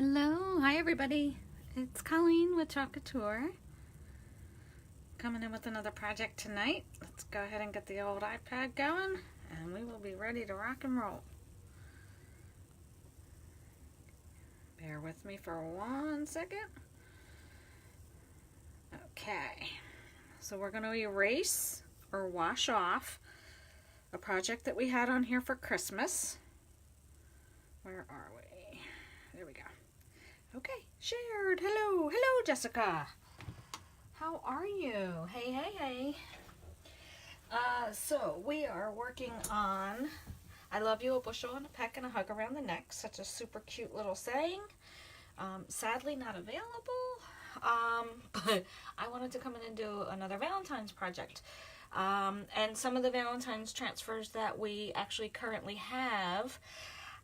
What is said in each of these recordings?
Hello, hi everybody. It's Colleen with Couture. Coming in with another project tonight. Let's go ahead and get the old iPad going and we will be ready to rock and roll. Bear with me for 1 second. Okay, so we're going to erase or wash off a project that we had on here for Christmas. Where are we? There we go. Okay, shared. Hello, Jessica. How are you? Hey. So we are working on I love you, a bushel and a peck and a hug around the neck. Such a super cute little saying. Sadly not available, but I wanted to come in and do another Valentine's project. And some of the Valentine's transfers that we actually currently have,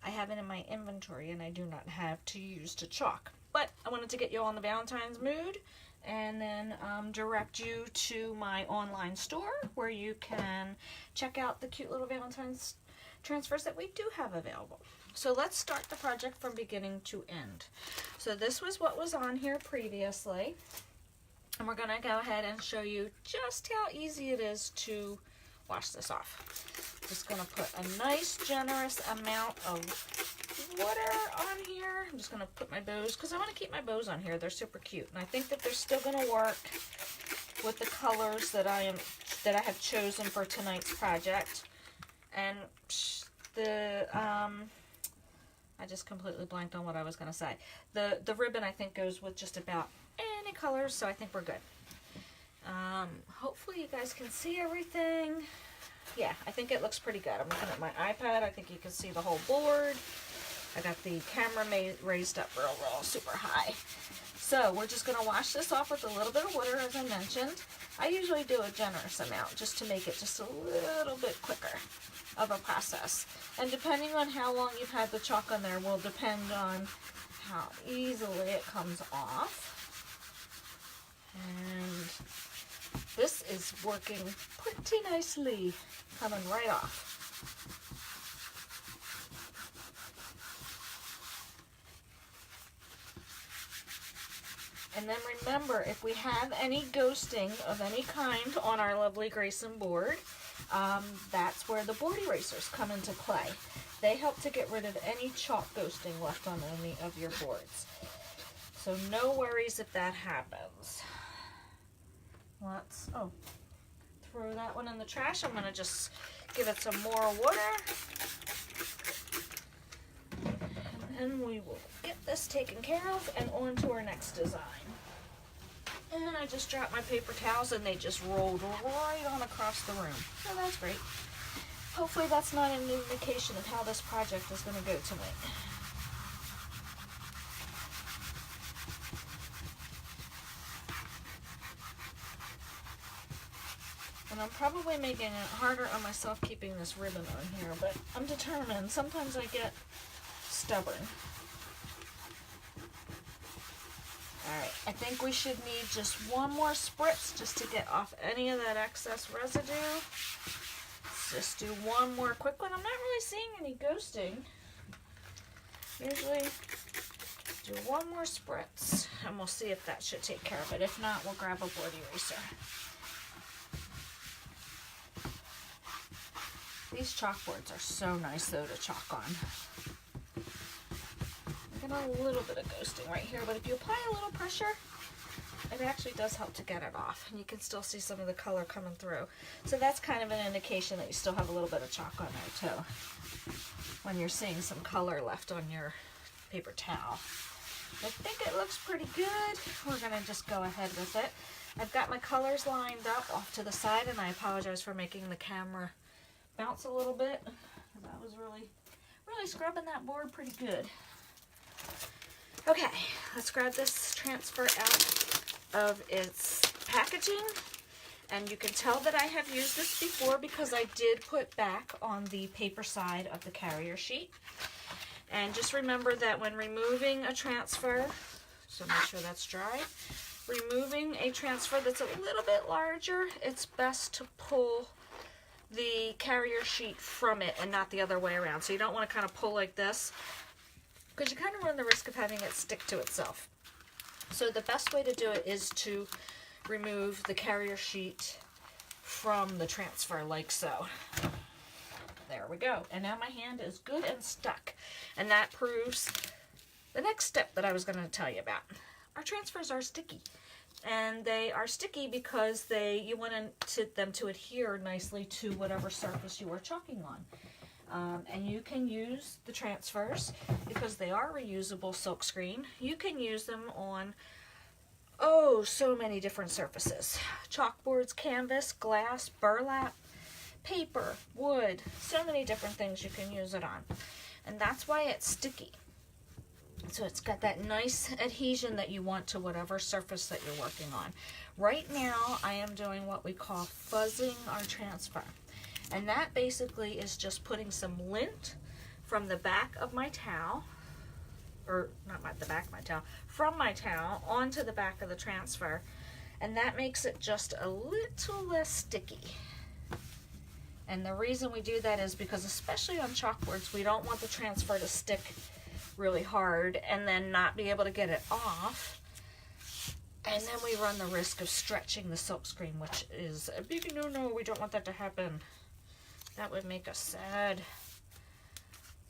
I have it in my inventory and I do not have to use to chalk. But I wanted to get you all in the Valentine's mood and then direct you to my online store where you can check out the cute little Valentine's transfers that we do have available. So let's start the project from beginning to end. So this was what was on here previously. And we're going to go ahead and show you just how easy it is to wash this off. Just going to put a nice generous amount of water on here. I'm just going to put my bows because I want to keep my bows on here. They're super cute. And I think that they're still going to work with the colors that I have chosen for tonight's project. And I just completely blanked on what I was going to say. The ribbon I think goes with just about any colors, so I think we're good. Hopefully you guys can see everything. Yeah, I think it looks pretty good. I'm looking at my iPad. I think you can see the whole board. I got the camera raised up real super high. So we're just going to wash this off with a little bit of water, as I mentioned. I usually do a generous amount just to make it just a little bit quicker of a process. And depending on how long you've had the chalk on there will depend on how easily it comes off. And this is working pretty nicely, coming right off. And then remember, if we have any ghosting of any kind on our lovely Grayson board, that's where the board erasers come into play. They help to get rid of any chalk ghosting left on any of your boards. So no worries if that happens. Let's throw that one in the trash. I'm going to just give it some more water. And then we will get this taken care of and on to our next design. And I just dropped my paper towels and they just rolled right on across the room. So that's great. Hopefully that's not an indication of how this project is going to go tonight. And I'm probably making it harder on myself keeping this ribbon on here, but I'm determined. Sometimes I get stubborn. Alright, I think we should need just one more spritz just to get off any of that excess residue. Let's just do one more quick one. I'm not really seeing any ghosting. Usually do one more spritz and we'll see if that should take care of it. If not, we'll grab a board eraser. These chalkboards are so nice though to chalk on. I got a little bit of ghosting right here, but if you apply a little pressure, it actually does help to get it off. And you can still see some of the color coming through. So that's kind of an indication that you still have a little bit of chalk on there too, when you're seeing some color left on your paper towel. I think it looks pretty good. We're going to just go ahead with it. I've got my colors lined up off to the side, and I apologize for making the camera bounce a little bit. I was really scrubbing that board pretty good. Okay, let's grab this transfer out of its packaging. And you can tell that I have used this before because I did put back on the paper side of the carrier sheet. And just remember that when removing a transfer, so make sure that's dry, removing a transfer that's a little bit larger, it's best to pull the carrier sheet from it and not the other way around. So you don't want to kind of pull like this because you kind of run the risk of having it stick to itself. So the best way to do it is to remove the carrier sheet from the transfer, like so. There we go. And now my hand is good and stuck. And that proves the next step that I was going to tell you about. Our transfers are sticky. And they are sticky because you want them to adhere nicely to whatever surface you are chalking on. And you can use the transfers, because they are reusable silkscreen. You can use them on, so many different surfaces. Chalkboards, canvas, glass, burlap, paper, wood, so many different things you can use it on. And that's why it's sticky. So it's got that nice adhesion that you want to whatever surface that you're working on. Right now, I am doing what we call fuzzing our transfer. And that basically is just putting some lint from the back of my towel, or not the back of my towel, from my towel onto the back of the transfer. And that makes it just a little less sticky. And the reason we do that is because, especially on chalkboards, we don't want the transfer to stick really hard and then not be able to get it off. And then we run the risk of stretching the silkscreen, which is a big no-no. We don't want that to happen. That would make us sad.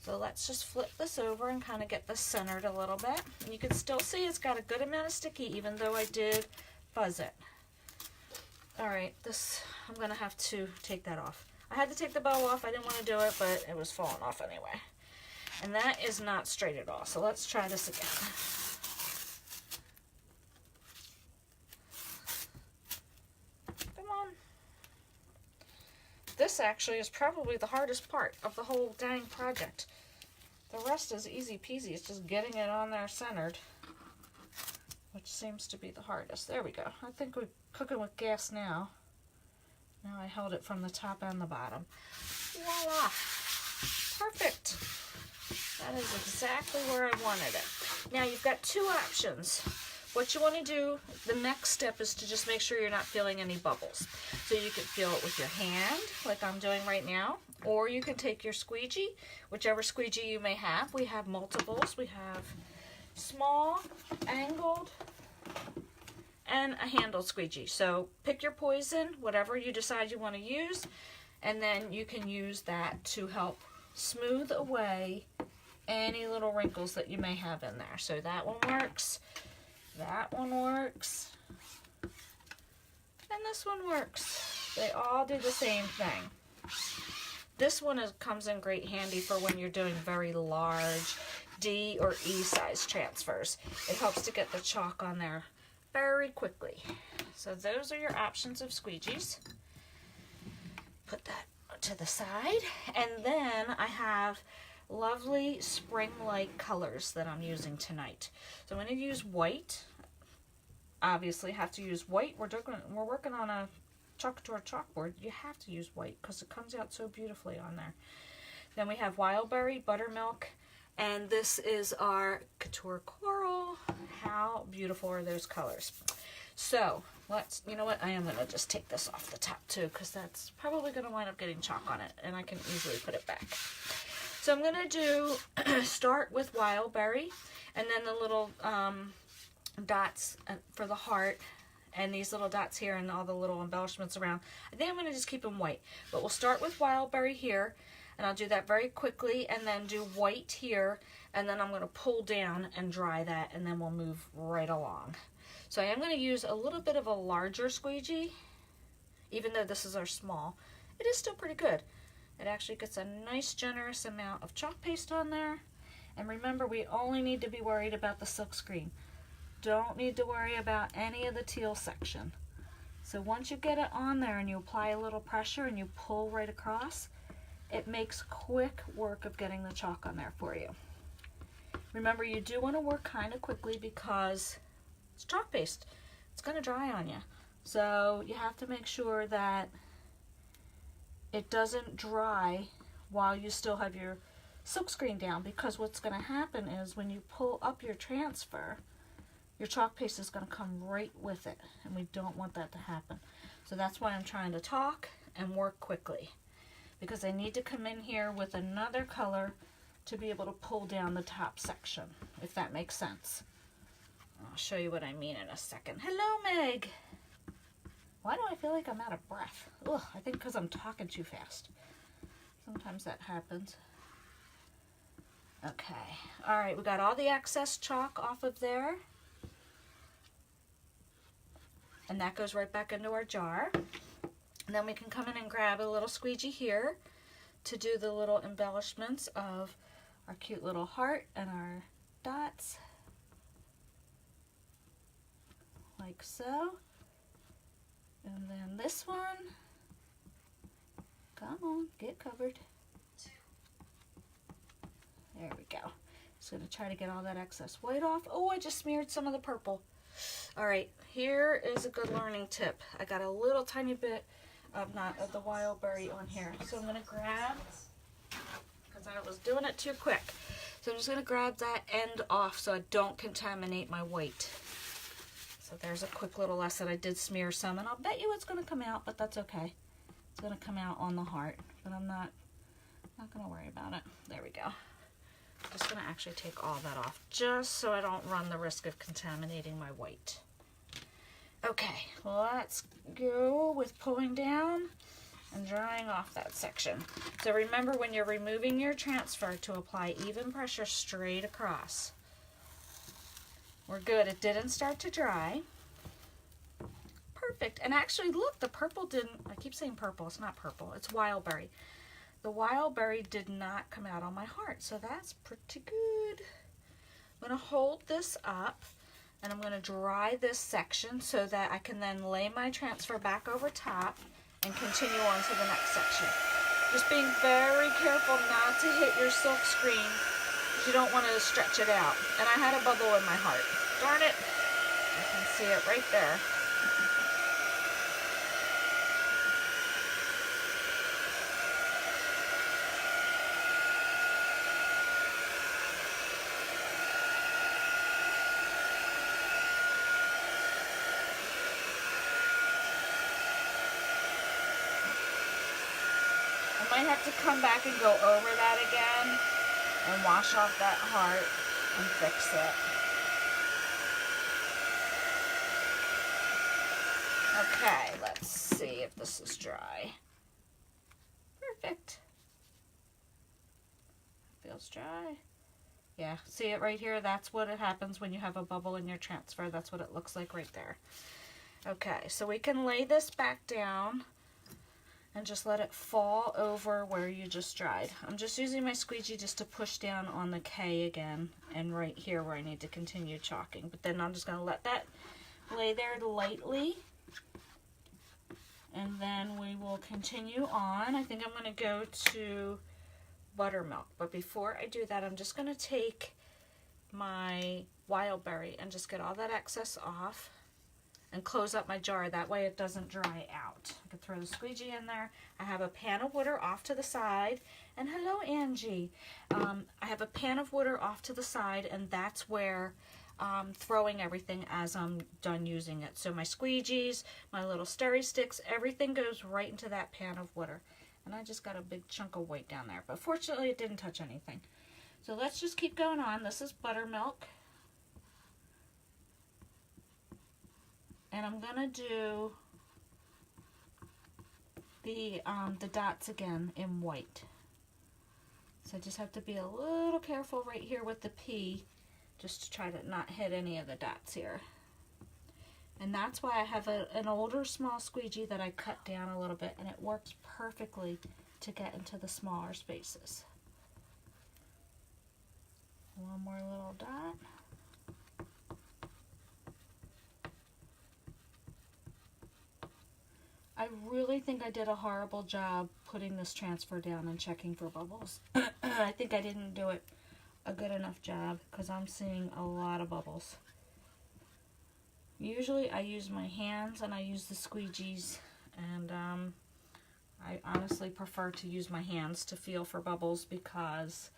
So let's just flip this over and kind of get this centered a little bit. And you can still see it's got a good amount of sticky, even though I did fuzz it. All right, I'm gonna have to take that off. I had to take the bow off. I didn't want to do it, but it was falling off anyway. And that is not straight at all. So let's try this again. Come on. This actually is probably the hardest part of the whole dang project. The rest is easy peasy. It's just getting it on there centered, which seems to be the hardest. There we go. I think we're cooking with gas now. Now I held it from the top and the bottom. Voila! Perfect! That is exactly where I wanted it. Now you've got two options. What you want to do, the next step, is to just make sure you're not feeling any bubbles. So you can feel it with your hand, like I'm doing right now, or you can take your squeegee, whichever squeegee you may have. We have multiples. We have small, angled, and a handled squeegee. So pick your poison, whatever you decide you want to use, and then you can use that to help smooth away any little wrinkles that you may have in there. So that one works, that one works, and this one works. They all do the same thing. This one comes in great handy for when you're doing very large D or E size transfers. It helps to get the chalk on there very quickly. So those are your options of squeegees. Put that to the side. And then I have lovely spring-like colors that I'm using tonight. So I'm going to use white. Obviously have to use white. We're working on a Couture chalkboard. You have to use white because it comes out so beautifully on there. Then we have Wildberry, Buttermilk, and this is our Couture Coral. How beautiful are those colors? So you know what, I am going to just take this off the top too, because that's probably going to wind up getting chalk on it, and I can easily put it back. So I'm going to start with Wildberry, and then the little dots for the heart, and these little dots here, and all the little embellishments around. I think I'm going to just keep them white, but we'll start with Wildberry here, and I'll do that very quickly, and then do white here, and then I'm going to pull down and dry that, and then we'll move right along. So I am going to use a little bit of a larger squeegee, even though this is our small. It is still pretty good. It actually gets a nice generous amount of chalk paste on there. And remember, we only need to be worried about the silkscreen. Don't need to worry about any of the teal section. So once you get it on there and you apply a little pressure and you pull right across, it makes quick work of getting the chalk on there for you. Remember, you do want to work kind of quickly because it's chalk paste. It's going to dry on you. So you have to make sure that it doesn't dry while you still have your silkscreen down, because what's going to happen is when you pull up your transfer, your chalk paste is going to come right with it, and we don't want that to happen. So that's why I'm trying to talk and work quickly, because I need to come in here with another color to be able to pull down the top section, if that makes sense. I'll show you what I mean in a second. Hello, Meg. Why do I feel like I'm out of breath? Ugh, I think because I'm talking too fast. Sometimes that happens. Okay. All right, we got all the excess chalk off of there. And that goes right back into our jar. And then we can come in and grab a little squeegee here to do the little embellishments of our cute little heart and our dots. Like so. And then this one. Come on, get covered. There we go. Just going to try to get all that excess white off. Oh, I just smeared some of the purple. All right, here is a good learning tip. I got a little tiny bit of the wild berry on here. So I'm going to grab, because I was doing it too quick. So I'm just going to grab that end off so I don't contaminate my white. So there's a quick little lesson. I did smear some, and I'll bet you it's going to come out, but that's okay. It's going to come out on the heart, but I'm not going to worry about it. There we go. I'm just going to actually take all that off just so I don't run the risk of contaminating my white. Okay, let's go with pulling down and drying off that section. So remember, when you're removing your transfer, to apply even pressure straight across. We're good. It didn't start to dry. Perfect. And actually, look, the purple didn't, I keep saying purple, it's not purple, it's wild berry. The wild berry did not come out on my heart, so that's pretty good. I'm going to hold this up, and I'm going to dry this section so that I can then lay my transfer back over top and continue on to the next section. Just being very careful not to hit your silk screen, because you don't want to stretch it out. And I had a bubble in my heart. Darn it. I can see it right there. I might have to come back and go over that again and wash off that heart and fix it. Okay, let's see if this is dry. Perfect. Feels dry. Yeah, see it right here? That's what it happens when you have a bubble in your transfer. That's what it looks like right there. Okay, so we can lay this back down and just let it fall over where you just dried. I'm just using my squeegee just to push down on the K again, and right here where I need to continue chalking. But then I'm just going to let that lay there lightly, and then we will continue on. I think I'm going to go to buttermilk, but before I do that, I'm just going to take my wild berry and just get all that excess off and close up my jar. That way it doesn't dry out. I can throw the squeegee in there. I have a pan of water off to the side. And hello, Angie. I have a pan of water off to the side, and that's where I'm throwing everything as I'm done using it. So my squeegees, my little stirry sticks, everything goes right into that pan of water. And I just got a big chunk of white down there. But fortunately, it didn't touch anything. So let's just keep going on. This is buttermilk. And I'm gonna do the dots again in white. So I just have to be a little careful right here with the P, just to try to not hit any of the dots here. And that's why I have an older small squeegee that I cut down a little bit, and it works perfectly to get into the smaller spaces. One more little dot. I really think I did a horrible job putting this transfer down and checking for bubbles. I think I didn't do it a good enough job because I'm seeing a lot of bubbles. Usually I use my hands and I use the squeegees, and I honestly prefer to use my hands to feel for bubbles because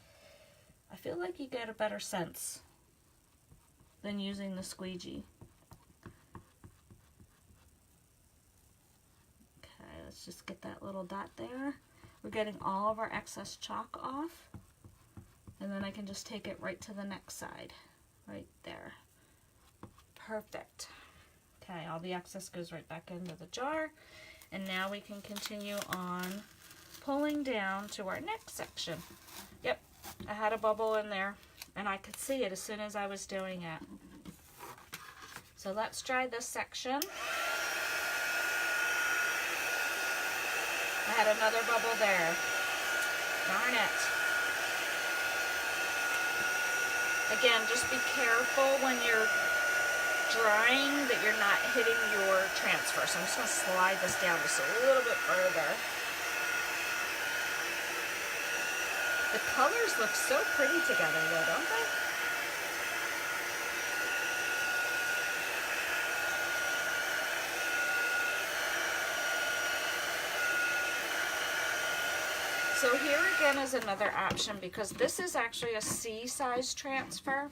I feel like you get a better sense than using the squeegee. Let's just get that little dot there. We're getting all of our excess chalk off. And then I can just take it right to the next side, right there. Perfect. Okay, all the excess goes right back into the jar. And now we can continue on pulling down to our next section. Yep, I had a bubble in there and I could see it as soon as I was doing it. So let's try this section. I had another bubble there. Darn it. Again, just be careful when you're drying that you're not hitting your transfer. So I'm just going to slide this down just a little bit further. The colors look so pretty together though, don't they? So here again is another option, because this is actually a C-size transfer.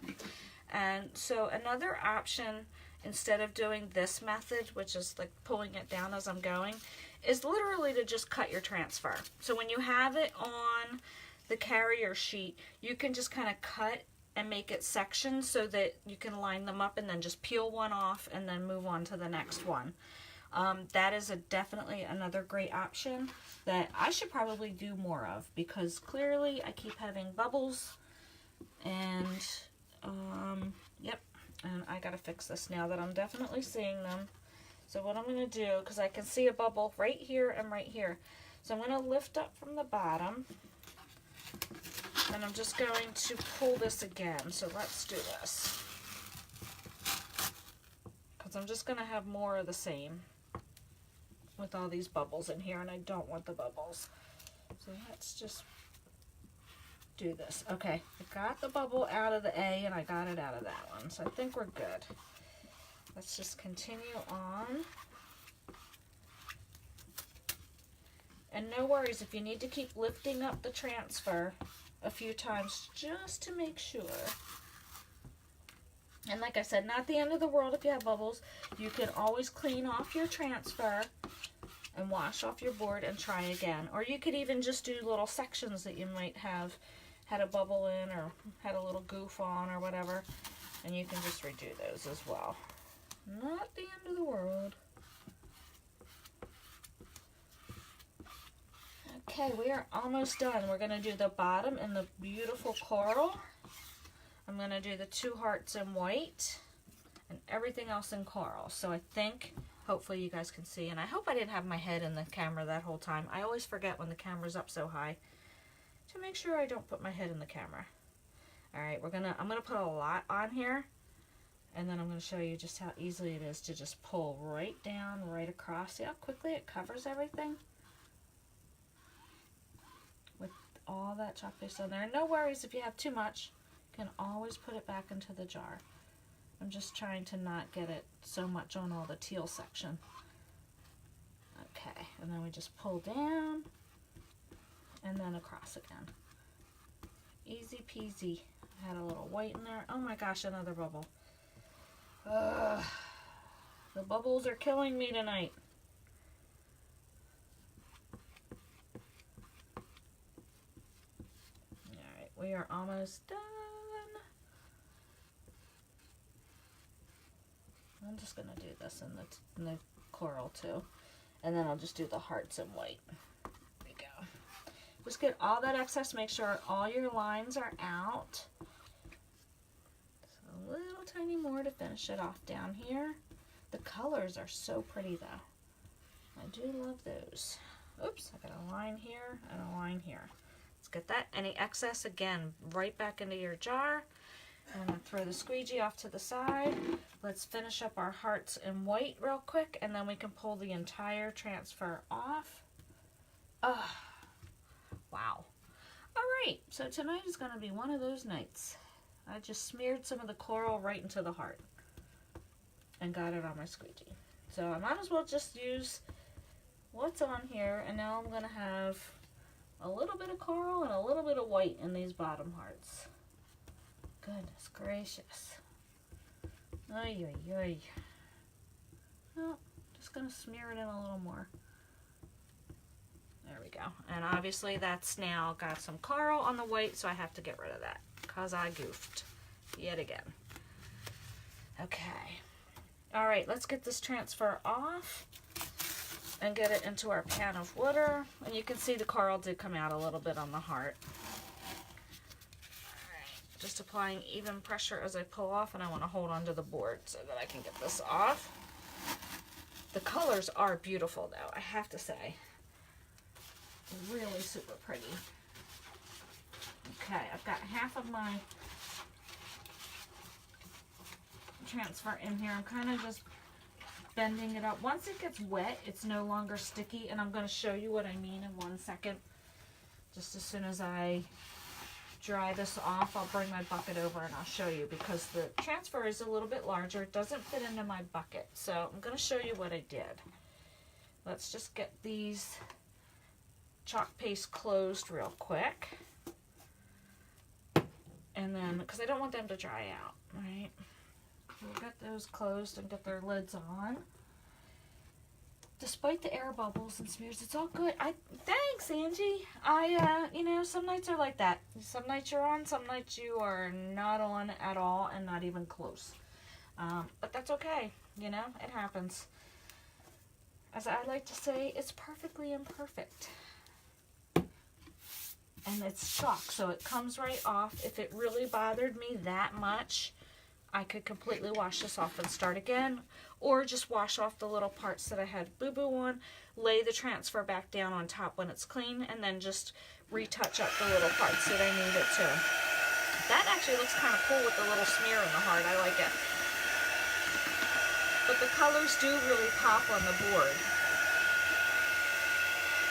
And so another option, instead of doing this method, which is like pulling it down as I'm going, is literally to just cut your transfer. So when you have it on the carrier sheet, you can just kind of cut and make it sections so that you can line them up and then just peel one off and then move on to the next one. That is definitely another great option that I should probably do more of, because clearly I keep having bubbles and yep, and I gotta fix this now that I'm definitely seeing them. So what I'm gonna do, because I can see a bubble right here and right here, so I'm gonna lift up from the bottom and I'm just going to pull this again. So let's do this, because I'm just gonna have more of the same with all these bubbles in here, and I don't want the bubbles. So let's just do this. Okay, I got the bubble out of the A and I got it out of that one, so I think we're good. Let's just continue on. And no worries if you need to keep lifting up the transfer a few times just to make sure. And like I said, not the end of the world if you have bubbles. You can always clean off your transfer and wash off your board and try again. Or you could even just do little sections that you might have had a bubble in or had a little goof on or whatever. And you can just redo those as well. Not the end of the world. Okay, we are almost done. We're going to do the bottom in the beautiful coral. I'm going to do the 2 hearts in white and everything else in coral. So I think, hopefully you guys can see, and I hope I didn't have my head in the camera that whole time. I always forget when the camera's up so high to make sure I don't put my head in the camera. All right, I'm going to put a lot on here, and then I'm going to show you just how easily it is to just pull right down, right across. See how quickly it covers everything? With all that chalk paste on there. And no worries if you have too much. Can always put it back into the jar. I'm just trying to not get it so much on all the teal section. Okay, and then we just pull down and then across again. Easy peasy. I had a little white in there. Oh my gosh, another bubble. The bubbles are killing me tonight. Alright, we are almost done. I'm just going to do this in the coral too. And then I'll just do the hearts in white. There we go. Just get all that excess. Make sure all your lines are out. So a little tiny more to finish it off down here. The colors are so pretty though. I do love those. Oops, I got a line here and a line here. Let's get that. Any excess, again, right back into your jar. I'm going to throw the squeegee off to the side. Let's finish up our hearts in white real quick, and then we can pull the entire transfer off. Oh, wow. All right, so tonight is going to be one of those nights. I just smeared some of the coral right into the heart and got it on my squeegee. So I might as well just use what's on here, and now I'm going to have a little bit of coral and a little bit of white in these bottom hearts. Goodness gracious. Ay, ay, ay. Well, just going to smear it in a little more. There we go. And obviously that's now got some coral on the white, so I have to get rid of that because I goofed yet again. Okay. All right, let's get this transfer off and get it into our pan of water. And you can see the coral did come out a little bit on the heart. All right, just applying even pressure as I pull off, and I want to hold onto the board so that I can get this off. The colors are beautiful though, I have to say. Really super pretty. Okay, I've got half of my transfer in here. I'm kind of just bending it up. Once it gets wet, it's no longer sticky, and I'm going to show you what I mean in 1 second. Just as soon as I dry this off, I'll bring my bucket over and I'll show you, because the transfer is a little bit larger. It doesn't fit into my bucket, so I'm going to show you what I did. Let's just get these chalk paste closed real quick, and then because I don't want them to dry out, right? We'll get those closed and get their lids on. Despite the air bubbles and smears, it's all good. Thanks, Angie. You know, some nights are like that. Some nights you're on, some nights you are not on at all, and not even close. But that's okay. You know, it happens. As I like to say, it's perfectly imperfect. And it's chalk, so it comes right off. If it really bothered me that much, I could completely wash this off and start again, or just wash off the little parts that I had boo-boo on, lay the transfer back down on top when it's clean, and then just retouch up the little parts that I need it to. That actually looks kind of cool with the little smear in the heart. I like it. But the colors do really pop on the board.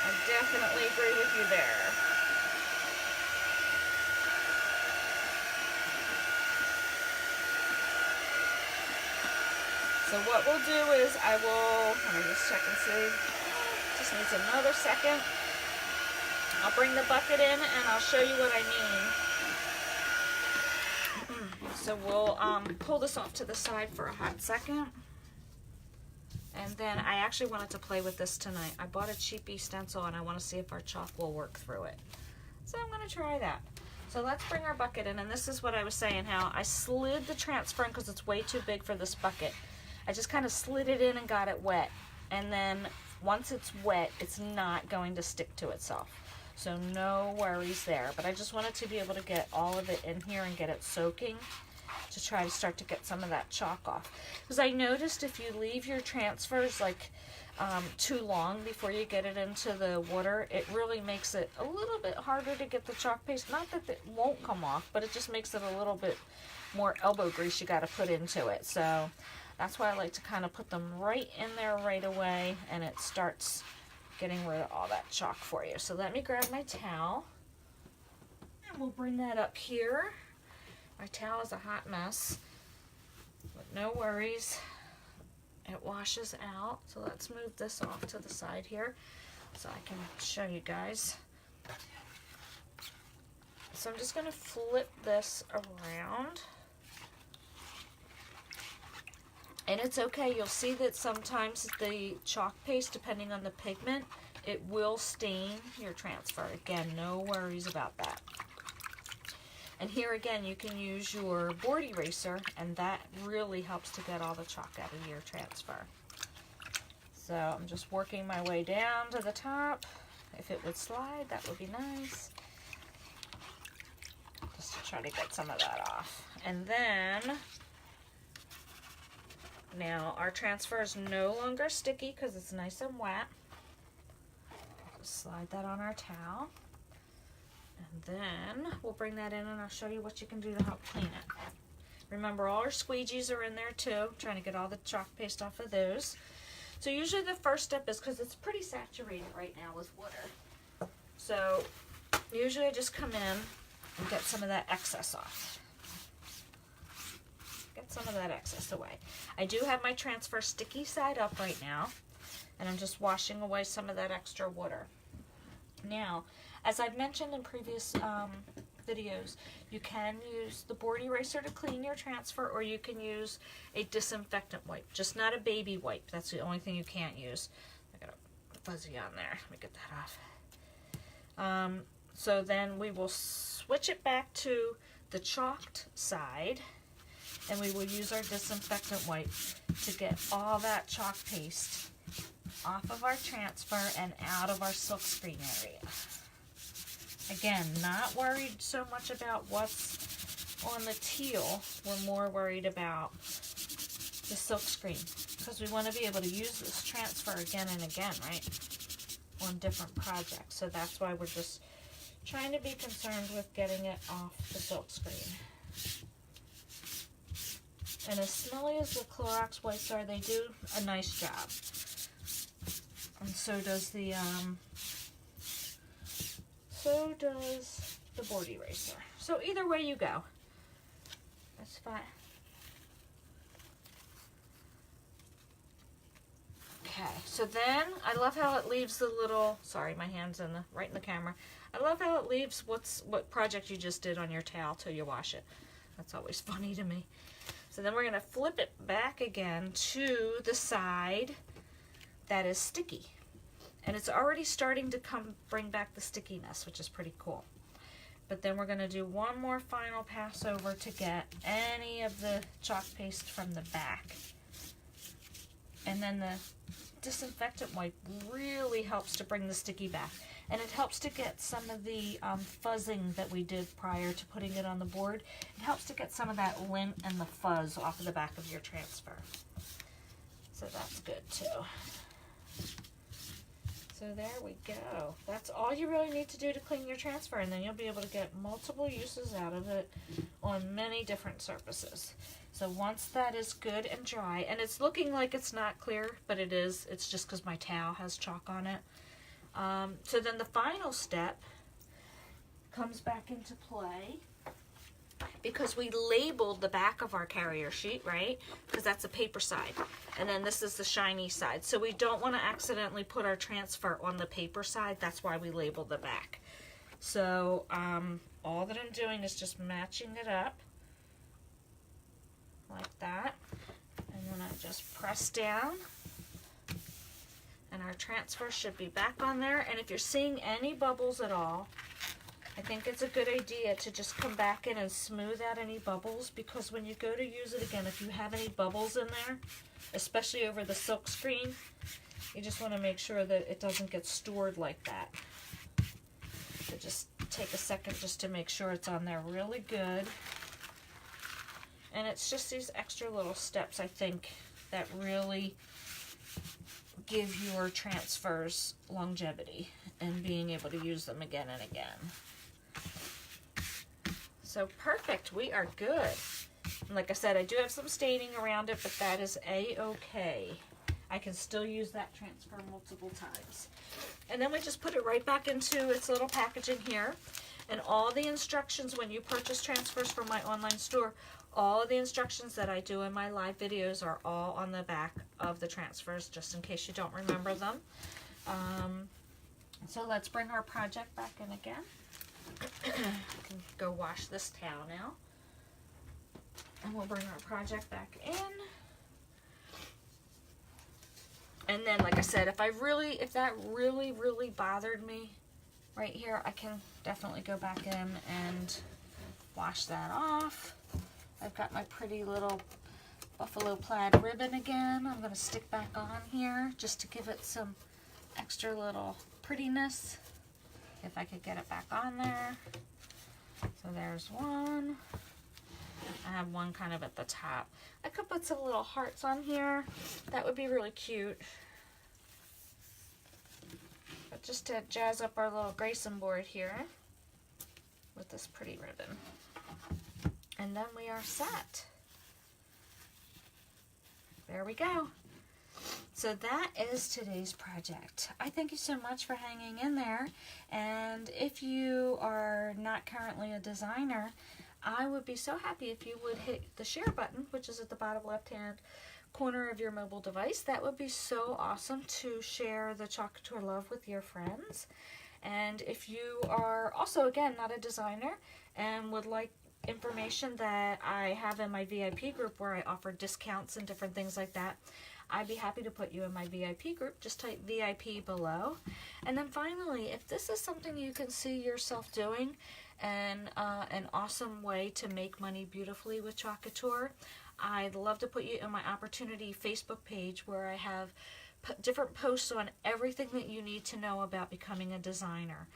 I definitely agree with you there. So what we'll do is let me just check and see. Just needs another second. I'll bring the bucket in and I'll show you what I mean. So we'll pull this off to the side for a hot second. And then I actually wanted to play with this tonight. I bought a cheapy stencil and I want to see if our chalk will work through it. So I'm going to try that. So let's bring our bucket in, and this is what I was saying, how I slid the transfer in because it's way too big for this bucket. I just kind of slid it in and got it wet. And then once it's wet, it's not going to stick to itself. So no worries there. But I just wanted to be able to get all of it in here and get it soaking to try to start to get some of that chalk off. Because I noticed if you leave your transfers like too long before you get it into the water, it really makes it a little bit harder to get the chalk paste. Not that it won't come off, but it just makes it a little bit more elbow grease you got to put into it. So that's why I like to kind of put them right in there right away, and it starts getting rid of all that chalk for you. So let me grab my towel, and we'll bring that up here. My towel is a hot mess, but no worries. It washes out. So let's move this off to the side here so I can show you guys. So I'm just going to flip this around. And it's okay, you'll see that sometimes the chalk paste, depending on the pigment, it will stain your transfer. Again, no worries about that. And here again, you can use your board eraser, and that really helps to get all the chalk out of your transfer. So I'm just working my way down to the top. If it would slide, that would be nice. Just to try to get some of that off. And then now our transfer is no longer sticky because it's nice and wet. Just slide that on our towel. And then we'll bring that in and I'll show you what you can do to help clean it. Remember, all our squeegees are in there too. I'm trying to get all the chalk paste off of those. So usually the first step is, because it's pretty saturated right now with water. So usually I just come in and get some of that excess off. Get some of that excess away. I do have my transfer sticky side up right now, and I'm just washing away some of that extra water. Now, as I've mentioned in previous videos, you can use the board eraser to clean your transfer, or you can use a disinfectant wipe, just not a baby wipe. That's the only thing you can't use. I got a fuzzy on there. Let me get that off. So then we will switch it back to the chalked side, and we will use our disinfectant wipe to get all that chalk paste off of our transfer and out of our silkscreen area. Again, not worried so much about what's on the teal. We're more worried about the silkscreen, because we want to be able to use this transfer again and again, right, on different projects. So that's why we're just trying to be concerned with getting it off the silkscreen. And as smelly as the Clorox wipes are, they do a nice job. And so does the board eraser. So either way you go, that's fine. Okay, so then I love how it leaves the little, sorry, my hand's right in the camera. I love how it leaves what project you just did on your towel till you wash it. That's always funny to me. So then we're going to flip it back again to the side that is sticky. And it's already starting to bring back the stickiness, which is pretty cool. But then we're going to do one more final pass over to get any of the chalk paste from the back. And then the disinfectant wipe really helps to bring the sticky back. And it helps to get some of the fuzzing that we did prior to putting it on the board. It helps to get some of that lint and the fuzz off of the back of your transfer. So that's good too. So there we go. That's all you really need to do to clean your transfer, and then you'll be able to get multiple uses out of it on many different surfaces. So once that is good and dry, and it's looking like it's not clear, but it is. It's just because my towel has chalk on it. So then the final step comes back into play, because we labeled the back of our carrier sheet, right? Because that's the paper side. And then this is the shiny side. So we don't want to accidentally put our transfer on the paper side. That's why we labeled the back. So all that I'm doing is just matching it up like that. And then I just press down. And our transfer should be back on there. And if you're seeing any bubbles at all, I think it's a good idea to just come back in and smooth out any bubbles, because when you go to use it again, if you have any bubbles in there, especially over the silk screen, you just want to make sure that it doesn't get stored like that. So just take a second just to make sure it's on there really good. And it's just these extra little steps, I think, that really give your transfers longevity and being able to use them again and again. So perfect, we are good. And like I said, I do have some staining around it, but that is a-okay. I can still use that transfer multiple times. And then we just put it right back into its little packaging here. And all the instructions when you purchase transfers from my online store, all of the instructions that I do in my live videos are all on the back of the transfers, just in case you don't remember them. So let's bring our project back in again. I can go wash this towel now. And we'll bring our project back in. And then, like I said, if that really bothered me right here, I can definitely go back in and wash that off. I've got my pretty little buffalo plaid ribbon again. I'm going to stick back on here just to give it some extra little prettiness. If I could get it back on there. So there's one. I have one kind of at the top. I could put some little hearts on here. That would be really cute. But just to jazz up our little Grayson board here with this pretty ribbon. And then we are set. There we go. So that is today's project. I thank you so much for hanging in there. And if you are not currently a designer, I would be so happy if you would hit the share button, which is at the bottom left-hand corner of your mobile device. That would be so awesome to share the Chalk Couture love with your friends. And if you are also, again, not a designer and would like information that I have in my VIP group where I offer discounts and different things like that, I'd be happy to put you in my VIP group. Just type VIP below. And then finally, if this is something you can see yourself doing and an awesome way to make money beautifully with Chalk Couture, I'd love to put you in my Opportunity Facebook page where I have different posts on everything that you need to know about becoming a designer.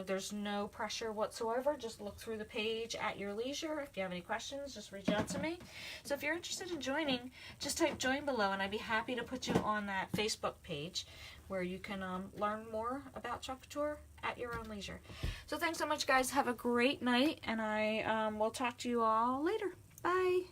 There's no pressure whatsoever. Just look through the page at your leisure. If you have any questions, just reach out to me. So if you're interested in joining, just type join below and I'd be happy to put you on that Facebook page where you can learn more about Chalk Couture at your own leisure. So thanks so much, guys. Have a great night, and I will talk to you all later. Bye.